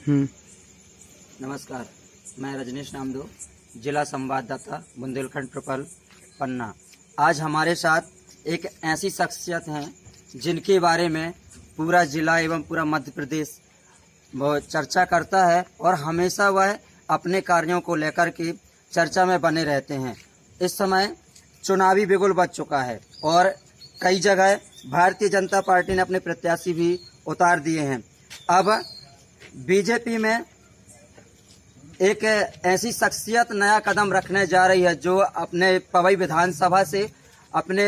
नमस्कार, मैं रजनीश नामदो, जिला संवाददाता बुंदेलखंड ट्रिपल पन्ना। आज हमारे साथ एक ऐसी शख्सियत हैं जिनके बारे में पूरा जिला एवं पूरा मध्य प्रदेश चर्चा करता है और हमेशा वह अपने कार्यों को लेकर के चर्चा में बने रहते हैं। इस समय चुनावी बिगुल बज चुका है और कई जगह भारतीय जनता पार्टी ने अपने प्रत्याशी भी उतार दिए हैं। अब बीजेपी में एक ऐसी शख्सियत नया कदम रखने जा रही है जो अपने पवई विधानसभा से अपने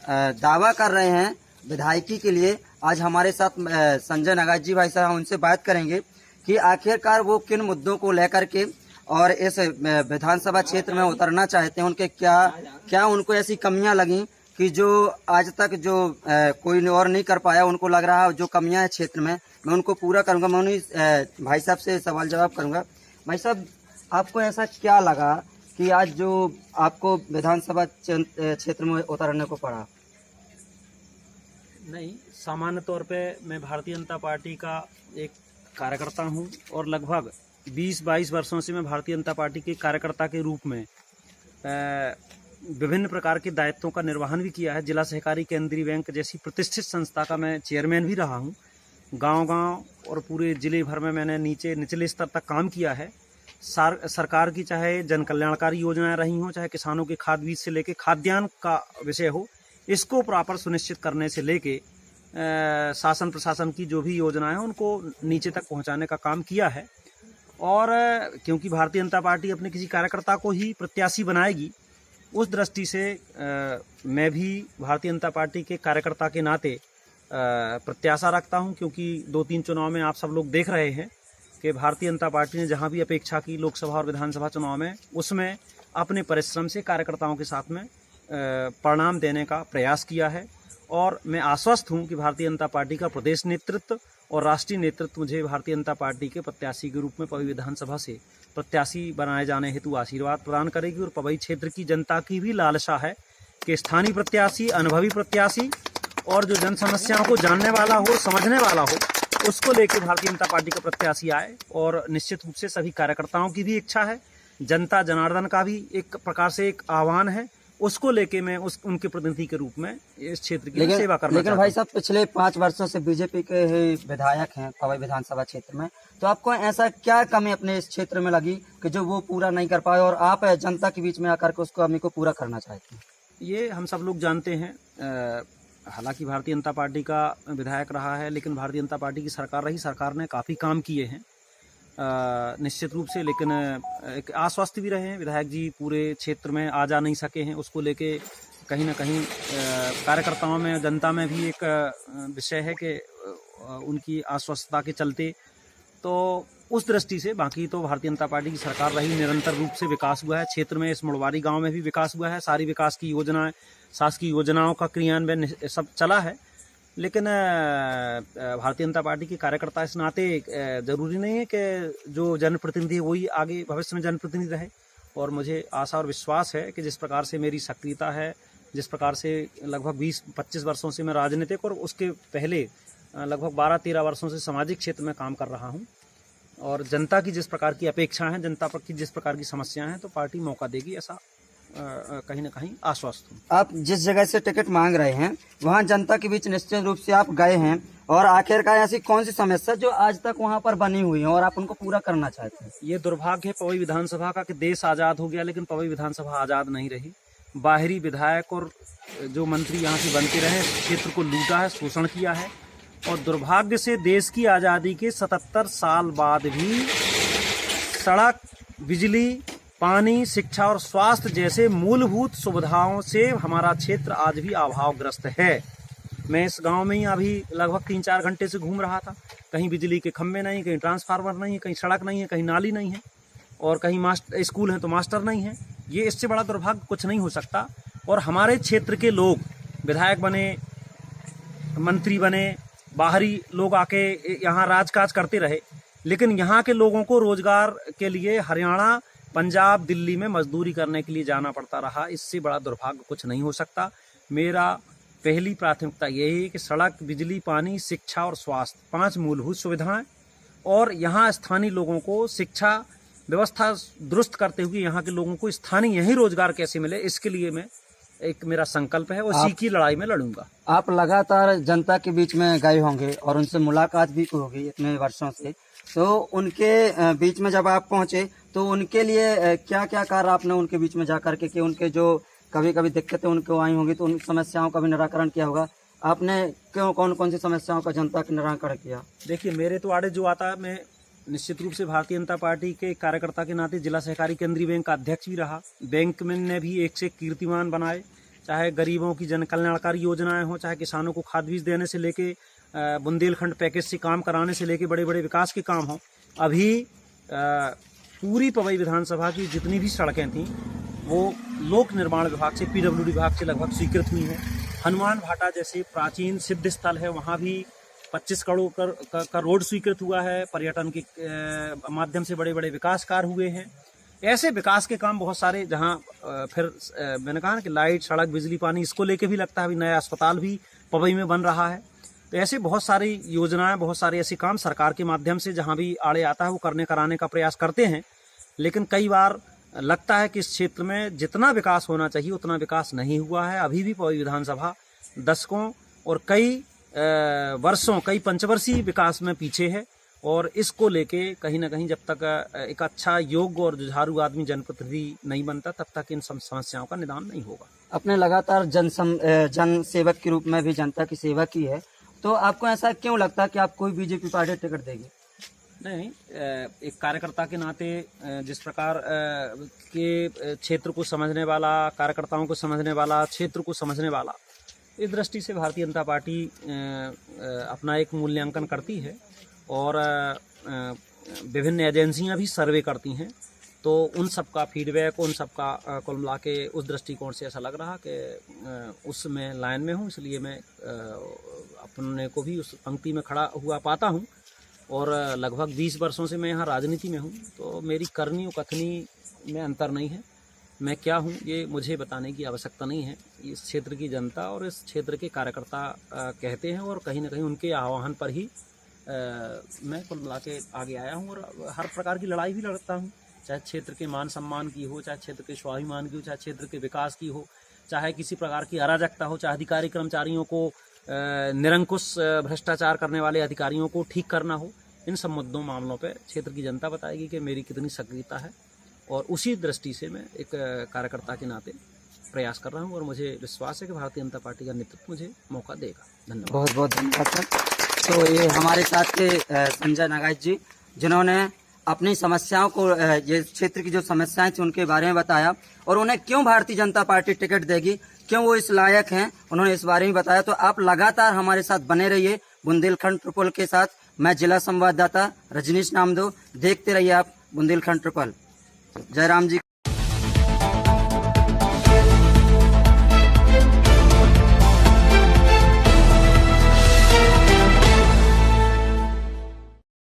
दावा कर रहे हैं विधायकी के लिए। आज हमारे साथ संजय नगाजी भाई साहब, उनसे बात करेंगे कि आखिरकार वो किन मुद्दों को लेकर के और इस विधानसभा क्षेत्र में उतरना चाहते हैं। उनके क्या उनको ऐसी कमियां लगी कि जो आज तक जो कोई और नहीं कर पाया, उनको लग रहा है जो कमियां है क्षेत्र में मैं उनको पूरा करूंगा। मैं उन्हीं भाई साहब से सवाल जवाब करूंगा। भाई साहब, आपको ऐसा क्या लगा कि आज जो आपको विधानसभा क्षेत्र में उतरने को पड़ा? नहीं, सामान्य तौर पे मैं भारतीय जनता पार्टी का एक कार्यकर्ता हूं और लगभग 20-22 वर्षों से मैं भारतीय जनता पार्टी के कार्यकर्ता के रूप में विभिन्न प्रकार के दायित्वों का निर्वहन भी किया है। जिला सहकारी केंद्रीय बैंक जैसी प्रतिष्ठित संस्था का मैं चेयरमैन भी रहा हूं। गांव-गांव और पूरे जिले भर में मैंने निचले स्तर तक काम किया है। सरकार की चाहे जन कल्याणकारी योजनाएं रही हों, चाहे किसानों के खाद बीज से लेके खाद्यान्न का विषय हो, इसको प्रॉपर सुनिश्चित करने से लेके शासन प्रशासन की जो भी योजनाएं हैं उनको नीचे तक पहुंचाने का काम किया है। और क्योंकि भारतीय जनता पार्टी अपने किसी कार्यकर्ता को ही प्रत्याशी बनाएगी, उस दृष्टि से मैं भी भारतीय जनता पार्टी के कार्यकर्ता के नाते प्रत्याशा रखता हूं। क्योंकि 2-3 चुनाव में आप सब लोग देख रहे हैं कि भारतीय जनता पार्टी ने जहां भी अपेक्षा की लोकसभा और विधानसभा चुनाव में, उसमें अपने परिश्रम से कार्यकर्ताओं के साथ में परिणाम देने का प्रयास किया है। और मैं आश्वस्त हूं कि भारतीय जनता पार्टी का प्रदेश नेतृत्व और राष्ट्रीय नेतृत्व मुझे भारतीय जनता पार्टी के प्रत्याशी के रूप में पवई विधानसभा से प्रत्याशी बनाए जाने हेतु आशीर्वाद प्रदान करेगी। और पवई क्षेत्र की जनता की भी लालसा है कि स्थानीय प्रत्याशी, अनुभवी प्रत्याशी और जो जन समस्याओं को जानने वाला हो, समझने वाला हो, उसको लेकर भारतीय जनता पार्टी का प्रत्याशी आए। और निश्चित रूप से सभी कार्यकर्ताओं की भी इच्छा है, जनता जनार्दन का भी एक प्रकार से एक आह्वान है, उसको लेके मैं उनके प्रतिनिधि के रूप में इस क्षेत्र की सेवा करना। लेकिन भाई साहब, पिछले 5 वर्षों से बीजेपी के विधायक हैं पवई विधानसभा क्षेत्र में, तो आपको ऐसा क्या कमी अपने इस क्षेत्र में लगी कि जो वो पूरा नहीं कर पाए और आप जनता के बीच में आकर के उसको कमी को पूरा करना चाहते हैं? ये हम सब लोग जानते हैं। हालांकि भारतीय जनता पार्टी का विधायक रहा है, लेकिन भारतीय जनता पार्टी की सरकार रही, सरकार ने काफ़ी काम किए हैं निश्चित रूप से। लेकिन एक आश्वस्त भी रहे हैं, विधायक जी पूरे क्षेत्र में आ जा नहीं सके हैं, उसको लेके कहीं ना कहीं कार्यकर्ताओं में, जनता में भी एक विषय है कि उनकी आश्वस्तता के चलते। तो उस दृष्टि से बाकी तो भारतीय जनता पार्टी की सरकार रही, निरंतर रूप से विकास हुआ है क्षेत्र में। इस मुड़वारी गांव में भी विकास हुआ है, सारी विकास की योजनाएं, शासकीय योजनाओं का क्रियान्वयन सब चला है। लेकिन भारतीय जनता पार्टी के कार्यकर्ता इस नाते जरूरी नहीं है कि जो जनप्रतिनिधि है वही आगे भविष्य में जनप्रतिनिधि रहे। और मुझे आशा और विश्वास है कि जिस प्रकार से मेरी सक्रियता है, जिस प्रकार से लगभग 20-25 वर्षों से मैं राजनीतिक और उसके पहले लगभग 12-13 वर्षों से सामाजिक क्षेत्र में काम कर रहा हूं, और जनता की जिस प्रकार की अपेक्षा है, जनता पर की जिस प्रकार की समस्याएं हैं, तो पार्टी मौका देगी, ऐसा कहीं ना कहीं आश्वस्त हूँ। आप जिस जगह से टिकट मांग रहे हैं वहां जनता के बीच निश्चित रूप से आप गए हैं, और आखिरकार ऐसी कौन सी समस्या जो आज तक वहां पर बनी हुई है और आप उनको पूरा करना चाहते हैं? ये दुर्भाग्य है पवई विधानसभा का कि देश आज़ाद हो गया, लेकिन पवई विधानसभा आज़ाद नहीं रही। बाहरी विधायक और जो मंत्री यहाँ से बनते रहे, क्षेत्र को लूटा है, शोषण किया है। और दुर्भाग्य से देश की आज़ादी के 77 साल बाद भी सड़क, बिजली, पानी, शिक्षा और स्वास्थ्य जैसे मूलभूत सुविधाओं से हमारा क्षेत्र आज भी अभावग्रस्त है। मैं इस गांव में ही अभी लगभग 3-4 घंटे से घूम रहा था। कहीं बिजली के खंभे नहीं, कहीं ट्रांसफार्मर नहीं है, कहीं सड़क नहीं है, कहीं नाली नहीं है, और कहीं स्कूल है तो मास्टर नहीं है। ये इससे बड़ा दुर्भाग्य कुछ नहीं हो सकता। और हमारे क्षेत्र के लोग विधायक बने, मंत्री बने, बाहरी लोग आके यहाँ राजकाज करते रहे, लेकिन यहाँ के लोगों को रोजगार के लिए हरियाणा, पंजाब, दिल्ली में मजदूरी करने के लिए जाना पड़ता रहा। इससे बड़ा दुर्भाग्य कुछ नहीं हो सकता। मेरा पहली प्राथमिकता यही है कि सड़क, बिजली, पानी, शिक्षा और स्वास्थ्य 5 मूलभूत सुविधाएं और यहाँ स्थानीय लोगों को शिक्षा व्यवस्था दुरुस्त करते हुए यहाँ के लोगों को स्थानीय यही रोजगार कैसे मिले, इसके लिए मैं एक मेरा संकल्प है और इसी की लड़ाई में लड़ूंगा। आप लगातार जनता के बीच में गए होंगे और उनसे मुलाकात भी होगी इतने वर्षों से, तो उनके बीच में जब आप पहुंचे तो उनके लिए क्या क्या कार्य आपने उनके बीच में जाकर के, कि उनके जो कभी कभी दिक्कतें उनको आई होंगी तो उन समस्याओं का भी निराकरण किया होगा। आपने क्यों कौन कौन सी समस्याओं का जनता का निराकरण किया? देखिए, मेरे तो आड़े जो आता है, मैं निश्चित रूप से भारतीय जनता पार्टी के कार्यकर्ता के नाते जिला सहकारी केंद्रीय बैंक का अध्यक्ष भी रहा। बैंक में ने भी एक से एक कीर्तिमान बनाए, चाहे गरीबों की जन कल्याणकारी योजनाएं हों, चाहे किसानों को खाद बीज देने से लेके बुंदेलखंड पैकेज से काम कराने से लेके बड़े बड़े विकास के काम हों। अभी पूरी पवई विधानसभा की जितनी भी सड़कें थीं वो लोक निर्माण विभाग से, PWD विभाग से लगभग स्वीकृत हुई हैं। हनुमान भाटा जैसे प्राचीन सिद्ध स्थल है, वहाँ भी 25 करोड़ का रोड स्वीकृत हुआ है। पर्यटन के माध्यम से बड़े बड़े विकास कार्य हुए हैं। ऐसे विकास के काम बहुत सारे, जहाँ फिर मैंने कहा ना कि लाइट, सड़क, बिजली, पानी, इसको लेके भी लगता है अभी नया अस्पताल भी पवई में बन रहा है। तो ऐसे बहुत सारी योजनाएं, बहुत सारे ऐसे काम सरकार के माध्यम से जहाँ भी आड़े आता है वो करने कराने का प्रयास करते हैं। लेकिन कई बार लगता है कि इस क्षेत्र में जितना विकास होना चाहिए उतना विकास नहीं हुआ है। अभी भी पवई विधानसभा दशकों और कई वर्षों, कई पंचवर्षीय विकास में पीछे है और इसको लेके कहीं ना कहीं जब तक एक अच्छा योग्य और जुझारू आदमी जनप्रतिनिधि नहीं बनता तब तक इन समस्याओं का निदान नहीं होगा। अपने लगातार जन सेवक के रूप में भी जनता की सेवा की है, तो आपको ऐसा क्यों लगता है कि आपको बीजेपी पार्टी टिकट देगी? नहीं, एक कार्यकर्ता के नाते जिस प्रकार के क्षेत्र को समझने वाला, कार्यकर्ताओं को समझने वाला, क्षेत्र को समझने वाला, इस दृष्टि से भारतीय जनता पार्टी अपना एक मूल्यांकन करती है और विभिन्न एजेंसियां भी सर्वे करती हैं। तो उन सब का फीडबैक, उन सब का कुल मिला के उस दृष्टिकोण से ऐसा लग रहा कि उसमें लाइन में हूँ, इसलिए मैं अपने को भी उस पंक्ति में खड़ा हुआ पाता हूँ। और लगभग 20 वर्षों से मैं यहाँ राजनीति में हूँ, तो मेरी करनी और कथनी में अंतर नहीं है। मैं क्या हूँ ये मुझे बताने की आवश्यकता नहीं है। इस क्षेत्र की जनता और इस क्षेत्र के कार्यकर्ता कहते हैं और कहीं ना कहीं उनके आह्वान पर ही मैं कुल मिला के आगे आया हूँ और हर प्रकार की लड़ाई भी लड़ता हूँ, चाहे क्षेत्र के मान सम्मान की हो, चाहे क्षेत्र के स्वाभिमान की हो, चाहे क्षेत्र के विकास की हो, चाहे किसी प्रकार की अराजकता हो, चाहे अधिकारी कर्मचारियों को निरंकुश भ्रष्टाचार करने वाले अधिकारियों को ठीक करना हो। इन सब मुद्दों मामलों पर क्षेत्र की जनता बताएगी कि मेरी कितनी सक्रियता है और उसी दृष्टि से मैं एक कार्यकर्ता के नाते प्रयास कर रहा हूं और मुझे विश्वास है कि भारतीय जनता पार्टी का नेतृत्व मुझे मौका देगा। धन्यवाद। बहुत बहुत धन्यवाद सर। तो ये हमारे साथ थे संजय नागाइच जी, जिन्होंने अपनी समस्याओं को, ये क्षेत्र की जो समस्याएं थी उनके बारे में बताया और उन्हें क्यों भारतीय जनता पार्टी टिकट देगी, क्यों वो इस लायक हैं, उन्होंने इस बारे में बताया। तो आप लगातार हमारे साथ बने रहिए बुंदेलखंड ट्रिपल के साथ। मैं जिला संवाददाता रजनीश नामदेव, देखते रहिए आप बुंदेलखंड ट्रिपल। जयराम जी।